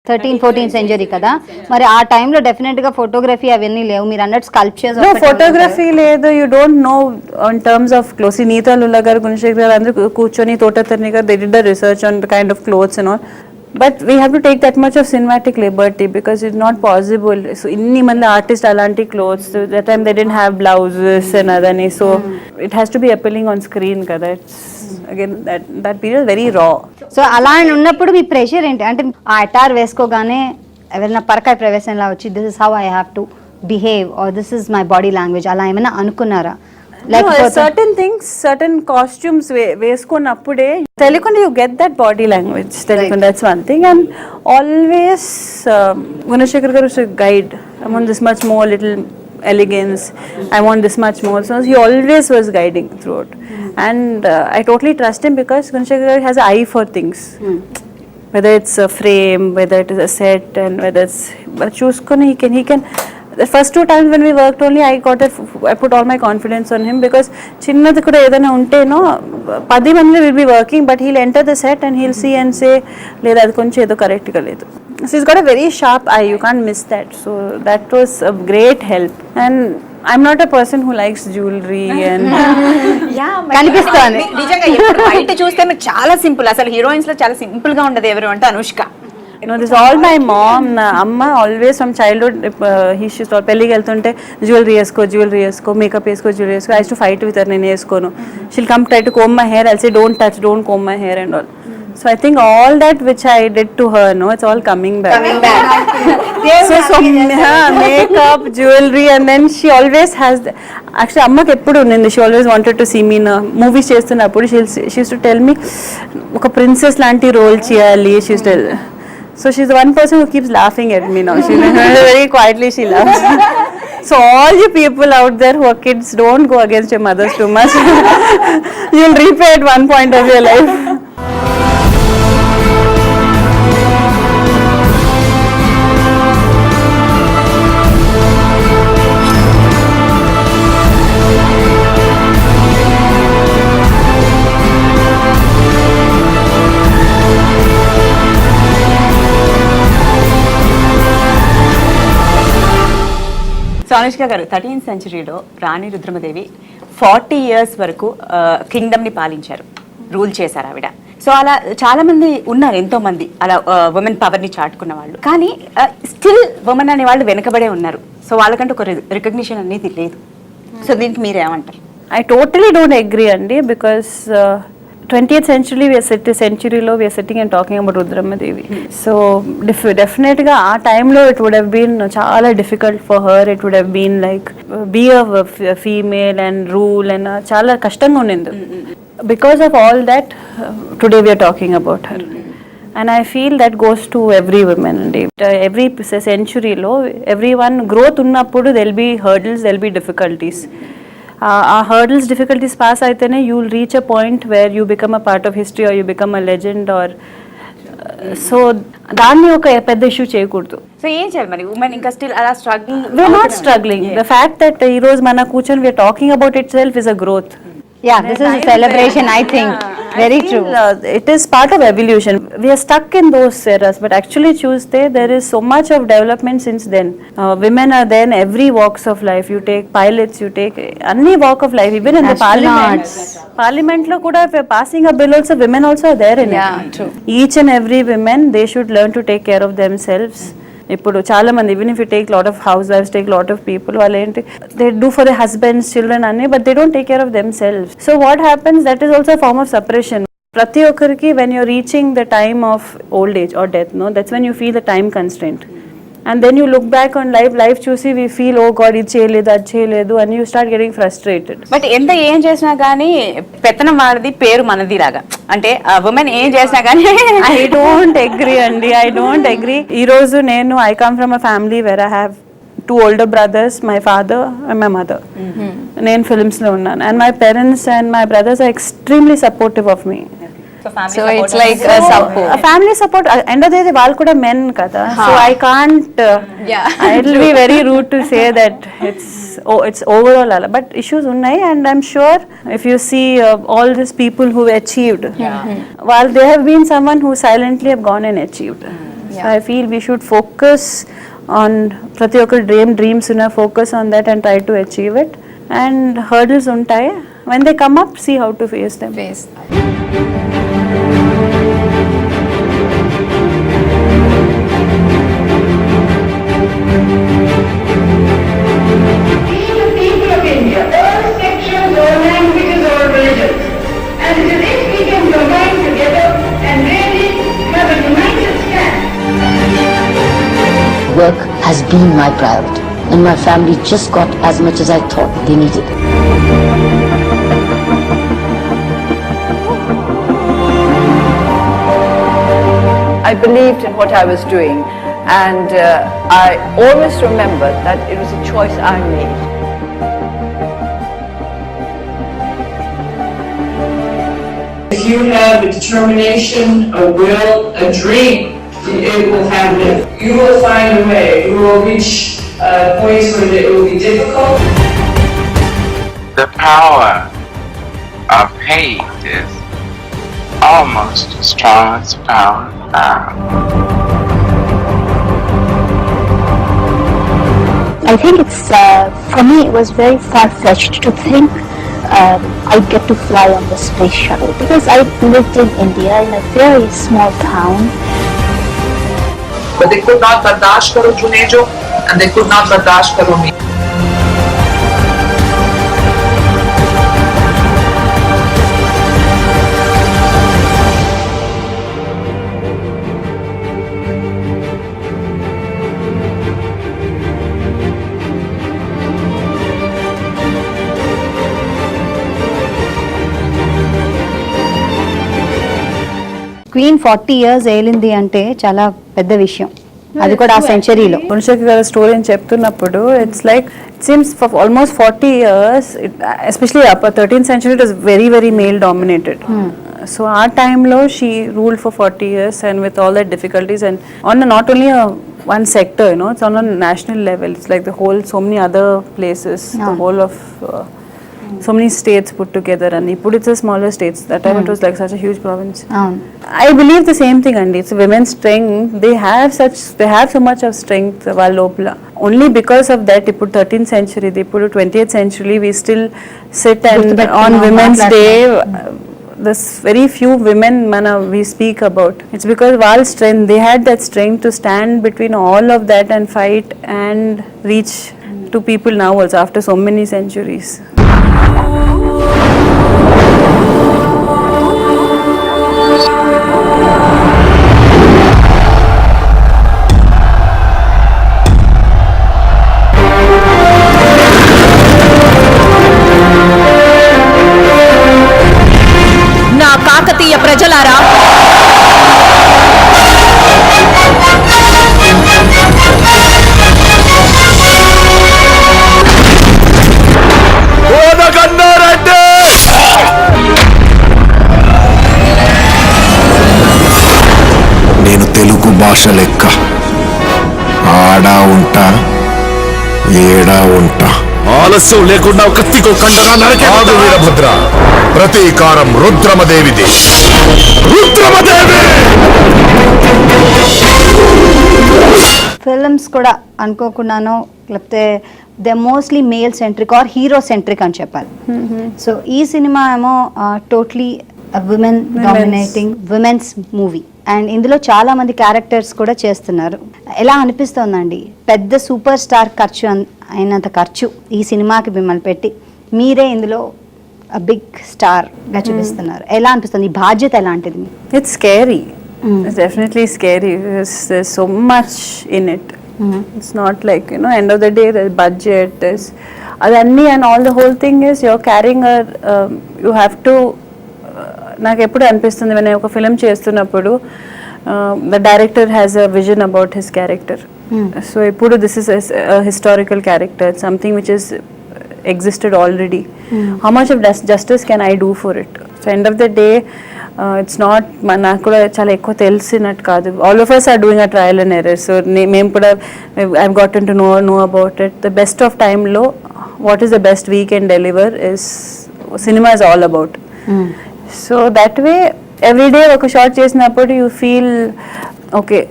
13th-14th century కదా, మరి ఆ టైంలో డెఫినెట్ గా ఫోటోగ్రఫీ అవన్నీ లేవు, మీరు అన్నట్టు స్కల్ప్చర్స్. ఫోటోగ్రఫీ లేదు, you don't know in terms of clothes. Neeta Lulla గారు, గుణశేఖర్ గారు అందరూ కూర్చొని, తోటతర్ని గారు, they did the research on the kind of clothes and all. But we have to take that much of cinematic liberty because it's not possible. So inni mandi artists alanti clothes, so that time they didn't have blouses and adani, so it has to be appealing on screen kada. It's again that period is very raw. So అలా అని ఉన్నప్పుడు మీ pressure ఏంటి అంటే ఆ అటార్ వేసుకోగానే ఎవరైనా పరకాయ ప్రవేశంలా వచ్చి this is how I have to behave or this is my body language అలా ఏమైనా అనుకున్నారా? Certain things, certain costumes వేసుకున్నప్పుడే తెలియకుండా you get that body language, తెలియకుండా. That's one thing. And always Gunashekar garu is a guide. I want this much more, little elegance, I want this much more, so he always was guiding throughout. And I totally trust him because Gunashekar garu has an eye for things, whether it's a frame, whether it is a set, and whether it's చూసుకొని he can. The first 2 times when we worked only, I put all my confidence on him because chinnadi kuda edana unte no 10 mandi will be working, but he'll enter the set and he'll see and say leda adi koncham edo correct ga ledu. So he's got a very sharp eye, you can't miss that. So that was a great help. And I'm not a person who likes jewelry and కనిపిస్తుంది నిజంగా ఇప్పుడు బయట చూస్తే మీరు చాలా simple, అసలు heroines లో చాలా సింపుల్ గా ఉండదు ఎవరు అంటే Anushka. No, this is all my mom. Amma always from childhood, she thought పెళ్ళికి వెళ్తుంటే జ్యువెలరీ వేసుకో, మేకప్ వేసుకో, జ్యువెలరీ వేసుకో. I used to fight with her, నేను వేసుకోను. She'll come try to comb my hair, I'll say don't comb my hair and all. So I think all that which I did to her, no, it's all coming back. So makeup, jewelry, and then she always has actually అమ్మకి ఎప్పుడు ఉండింది, she always wanted to see me in movies చేస్తున్నప్పుడు she used to tell me ఒక princess లాంటి role చేయాలి. she used to tell. So she's the one person who keeps laughing at me now. She very quietly she laughs. So all you people out there who are kids, don't go against your mothers too much. You'll repay at one point of your life. So Anushka గారు 13th సెంచరీలో రాణి Rudramadevi 40 years వరకు కింగ్డమ్ని పాలించారు, rule చేశారు ఆవిడ. So అలా చాలా మంది ఉన్నారు, ఎంతో మంది అలా ఉమెన్ పవర్ని చాటుకున్న వాళ్ళు, కానీ స్టిల్ ఉమెన్ అనే వాళ్ళు వెనకబడే ఉన్నారు. సో వాళ్ళకంటే ఒక రికగ్నిషన్ అనేది లేదు. సో దీనికి మీరేమంటారు? I totally don't agree అండి, because 20th century we are sitting and talking about Rudramadevi. So definitely ఆ టైంలో it would have been చాలా difficult for her. It would have been like be a female and rule and చాలా కష్టంగా ఉండింది. Because of all that, today we are talking about her. And I feel that goes to every woman. Every century లో everyone growth ఉన్నప్పుడు there'll be hurdles, there'll be difficulties. Hurdles, difficulties pass aitene you will reach a point where you become a part of history or you become a legend or so దాన్ని ఒక పెద్ద issue చేయకూడదు. So ఏం చేయాలి మరి women ఇంకా still అలా struggling? we're not struggling. The fact that ఈ రోజు మన కూర్చొని we're talking about itself is a growth. Yeah, this is a celebration, I think. Very true. It is part of evolution. We are stuck in those eras, but actually Tuesday there is so much of development since then. Women are there in every walks of life. You take pilots, you take any walk of life, even in the parliament lo kuda if you're passing a bill also women also are there in it. Yeah, true. Each and every women, they should learn to take care of themselves. ఇప్పుడు చాలా మంది even if you take lot of housewives, take lot of people, వాళ్ళు ఏంటి they do for their husbands, children అన్ని, but they don't take care of themselves. So what happens, that is also a form of suppression. ప్రతి ఒక్కరికి when you're reaching the time of old age or death, no, that's when you feel the time constraint. And then you look back on life చూసి we feel oh god ఇది చేయలేదు అది చేయలేదు and you start getting frustrated. But ఎంత ఏం చేసినా కానీ పెత్తనం వాడిది పేరు మనది లాగా, అంటే ఉమెన్ ఏం చేసినా కానీ I don't agree అండి, I don't agree. ఈ రోజు నేను I come from a family where I have 2 older brothers, my father and my mother. నేను ఫిల్మ్స్ లో ఉన్నాను and my parents and my brothers are extremely supportive of me. So it's like a support. A family support. End of the day, వాళ్ళు కూడా men కదా. So I can't. It will be very rude to say that it's overall. But issues ఉన్నాయి, and I'm sure if you see all these people who achieved, while they have been someone who silently have gone and achieved. I feel we should focus on ప్రతి ఒక్క dreams ఉన్న focus on that and try to achieve it. And hurdles ఉంటాయి. When they come up, see how to face them. Being the people of India, all sections, all languages, all religions, and it is if we can combine together and really have a united stand. Work has been my priority, and my family just got as much as I thought they needed. I believed in what I was doing, and I always remembered that it was a choice I made. If you have a determination, a will, a dream, it will happen. You will find a way. You will reach points where it will be difficult. The power of hate is almost as strong as the power of love. I think it's, for me, it was very far-fetched to think I'd get to fly on the space shuttle, because I lived in India in a very small town. But they could not bardasht karo Junejo, and they could not bardasht karo me. Queen 40 years ఏలింది అంటే చాలా పెద్ద విషయం, అది కూడా ఆ సెంచరీలో. గుణశేఖర్ గారి story అని చెప్తున్నప్పుడు it's like it seems for almost 40 years, especially upper 13th century, it was very very male dominated. So ఆ టైంలో she ruled for 40 years and with all that difficulties, and on not only one sector, you know, it's on a national level. It's like the whole, so many other places, the whole of so many states put together, and ఇప్పుడు it's a smaller states. That time it was like such a huge province. I believe the same thing, and it's women's strength. They have so much of strength వాళ్ళ లోపల. Only because of that, ఇప్పుడు 13th century, ఇప్పుడు 20th century, we still sit and on Women's Day, there's very few women we speak about. It's because వాళ్ళ strength, they had that strength to stand between all of that and fight and reach to people now also after so many centuries. నా కాకతీయ ప్రజలారా, నేను తెలుగు భాష లెక్క ఆడా ఉంటా ఏడా ఉంటా. ఆలస్యం లేకుండా కత్తికో కండగా నరకే వీరభద్ర. ప్రతీకారం రుద్రమదేవిది. రుద్రమదేవి ఫిల్మ్స్ కూడా అనుకోకుండానో, లేకపోతే they mostly male centric or hero centric అని చెప్పాలి. సో ఈ సినిమా ఏమో totally women dominating women's movie, and ఇందులో చాలా మంది క్యారెక్టర్స్ కూడా చేస్తున్నారు. ఎలా అనిపిస్తోందండి, పెద్ద సూపర్ స్టార్ ఖర్చు అయినంత ఖర్చు ఈ సినిమాకి మిమ్మల్ని పెట్టి మీరే ఇందులో బిగ్ స్టార్ గా చూపిస్తున్నారు, ఎలా అనిపిస్తుంది? ఈ బాధ్యత ఎలాంటిది? It's scary. It's definitely scary because there's so much in it. It's not like, you know, end of the day there's budget, there's adanni, and all the whole thing is you're carrying a you have to నాకు ఎప్పుడు అనిపిస్తుంది నేను ఒక film చేస్తున్నప్పుడు the director has a vision about his character. So ఇప్పుడు this is historical character, something which is existed already. How much of justice can I do for it? So end of the day, it's not నాకు కూడా చాలా ఎక్కువ తెలిసినట్టు కాదు. All of us are doing a trial and error. So మేము కూడా I've gotten to know about it. The best of time లో what is the best we can deliver is cinema is all about. So that way every day ఒక shot చేసినప్పుడు you feel okay.